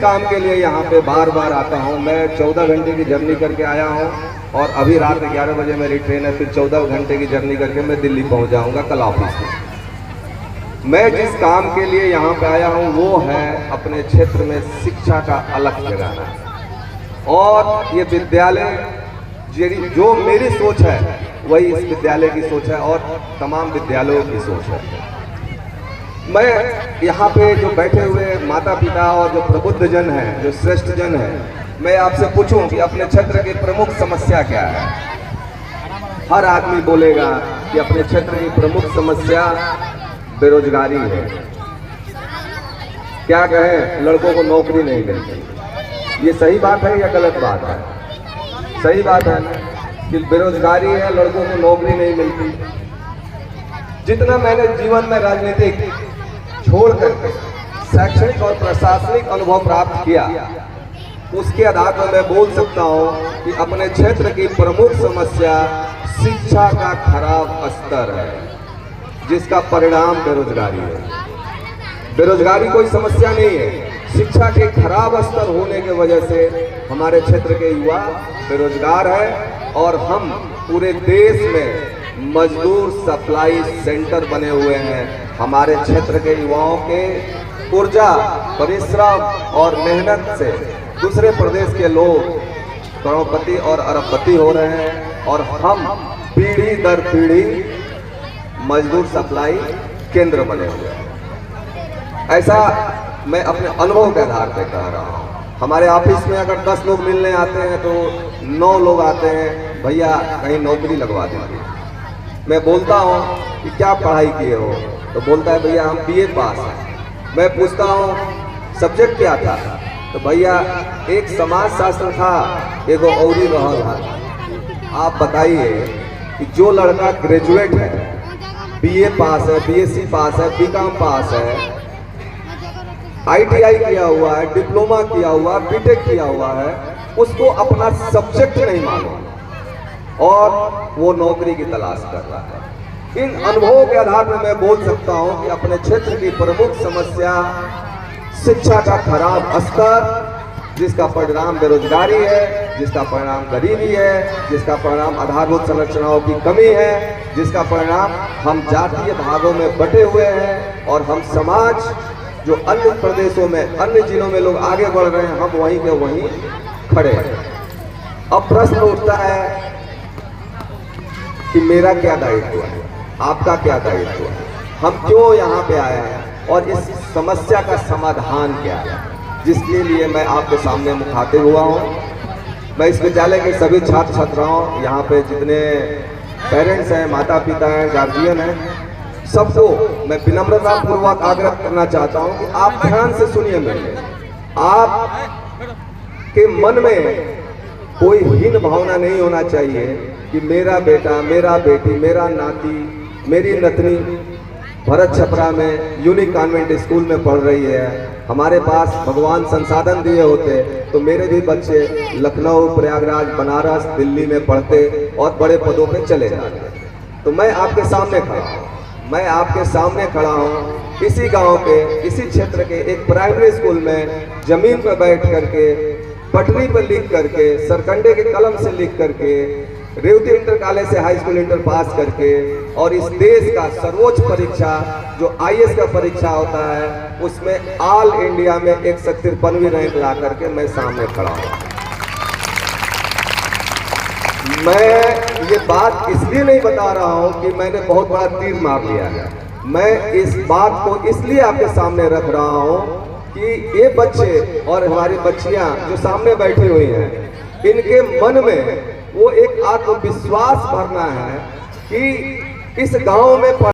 काम के लिए यहाँ पे बार बार आता हूँ, मैं 14 घंटे की जर्नी करके आया हूँ और अभी रात 11 बजे मेरी ट्रेन है, फिर 14 घंटे की जर्नी करके मैं दिल्ली पहुँच जाऊँगा कल ऑफिस में। मैं जिस काम के लिए यहाँ पे आया हूँ वो है अपने क्षेत्र में शिक्षा का अलग जगाना, और ये विद्यालय जो मेरी सोच है वही इस विद्यालय की सोच है और तमाम विद्यालयों की सोच है। मैं यहाँ पे जो बैठे हुए माता पिता और जो प्रबुद्ध जन हैं, जो श्रेष्ठ जन हैं, मैं आपसे पूछूं कि अपने क्षेत्र की प्रमुख समस्या क्या है। हर आदमी बोलेगा कि अपने क्षेत्र की प्रमुख समस्या बेरोजगारी है। क्या कहें, लड़कों को नौकरी नहीं मिलती। ये सही बात है या गलत बात है? सही बात है कि बेरोजगारी है, लड़कों को नौकरी नहीं मिलती। जितना मैंने जीवन में राजनीतिक छोड़ करके शैक्षणिक और प्रशासनिक अनुभव प्राप्त किया, उसके आधार पर मैं बोल सकता हूं कि अपने क्षेत्र की प्रमुख समस्या शिक्षा का खराब स्तर है, जिसका परिणाम बेरोजगारी है। बेरोजगारी कोई समस्या नहीं है, शिक्षा के खराब स्तर होने की वजह से हमारे क्षेत्र के युवा बेरोजगार है और हम पूरे देश में मजदूर सप्लाई सेंटर बने हुए हैं। हमारे क्षेत्र के युवाओं के ऊर्जा, परिश्रम और मेहनत से दूसरे प्रदेश के लोग करोड़पति और अरबपति हो रहे हैं और हम पीढ़ी दर पीढ़ी मजदूर सप्लाई केंद्र बने हुए हैं। ऐसा मैं अपने अनुभव के आधार पर कह रहा हूँ। हमारे ऑफिस में अगर 10 लोग मिलने आते हैं तो 9 लोग आते हैं, भैया कहीं नौकरी लगवा दीजिए। मैं बोलता हूँ कि क्या पढ़ाई किए हो, तो बोलता है भैया हम बीए पास हैं। मैं पूछता हूँ सब्जेक्ट क्या था, तो भैया एक समाज शास्त्र था, एक औरी रहल था। आप बताइए कि जो लड़का ग्रेजुएट है, बीए पास है, बीएससी पास है, बीकॉम पास है, आईटीआई किया हुआ है, डिप्लोमा किया हुआ, बीटेक किया हुआ है, उसको अपना सब्जेक्ट नहीं मालूम और वो नौकरी की तलाश कर रहा है। इन अनुभवों के आधार पर मैं बोल सकता हूं कि अपने क्षेत्र की प्रमुख समस्या शिक्षा का खराब स्तर, जिसका परिणाम बेरोजगारी है, जिसका परिणाम गरीबी है, जिसका परिणाम आधारभूत संरचनाओं की कमी है, जिसका परिणाम हम जातीय भागों में बटे हुए हैं और हम समाज जो अन्य प्रदेशों में, अन्य जिलों में लोग आगे बढ़ रहे हैं, हम वहीं के वहीं खड़े हैं। अब प्रश्न उठता है कि मेरा क्या दायित्व है, आपका क्या दायित्व है, हम क्यों यहाँ पे आए हैं और इस समस्या का समाधान क्या है, जिसके लिए मैं आपके सामने मुखातिब हुआ हूँ। मैं इस विद्यालय के सभी छात्र छात्राओं, यहाँ पे जितने पेरेंट्स हैं, माता पिता हैं, गार्जियन हैं, सबको मैं विनम्रता पूर्वक आग्रह करना चाहता हूँ कि आप ध्यान से सुनिए मेरे। आप के मन में कोई हीन भावना नहीं होना चाहिए कि मेरा बेटा, मेरा बेटी, मेरा नाती, मेरी नतनी भरत छपरा में यूनिक कॉन्वेंट स्कूल में पढ़ रही है। हमारे पास भगवान संसाधन दिए होते तो मेरे भी बच्चे लखनऊ, प्रयागराज, बनारस, दिल्ली में पढ़ते और बड़े पदों पे चले जाते। तो मैं आपके सामने खड़ा हूँ, मैं आपके सामने खड़ा हूँ इसी गांव के, इसी क्षेत्र के एक प्राइमरी स्कूल में जमीन पर बैठ करके, पटरी पर लिख करके, सरकंडे के कलम से लिख करके, रेवती इंटर कॉलेज से हाई स्कूल इंटर पास करके और इस देश का सर्वोच्च परीक्षा जो आईएएस का परीक्षा होता है उसमें ऑल इंडिया में 153वीं रैंक ला करके मैं सामने खड़ा हूँ। मैं ये बात इसलिए नहीं बता रहा हूँ कि मैंने बहुत बड़ा तीर मार लिया है, मैं इस बात को इसलिए आपके सामने रख रहा हूँ कि ये बच्चे और हमारी बच्चियाँ जो सामने बैठी हुई हैं, इनके मन में वो एक आत्मविश्वास भरना है कि इस गांव में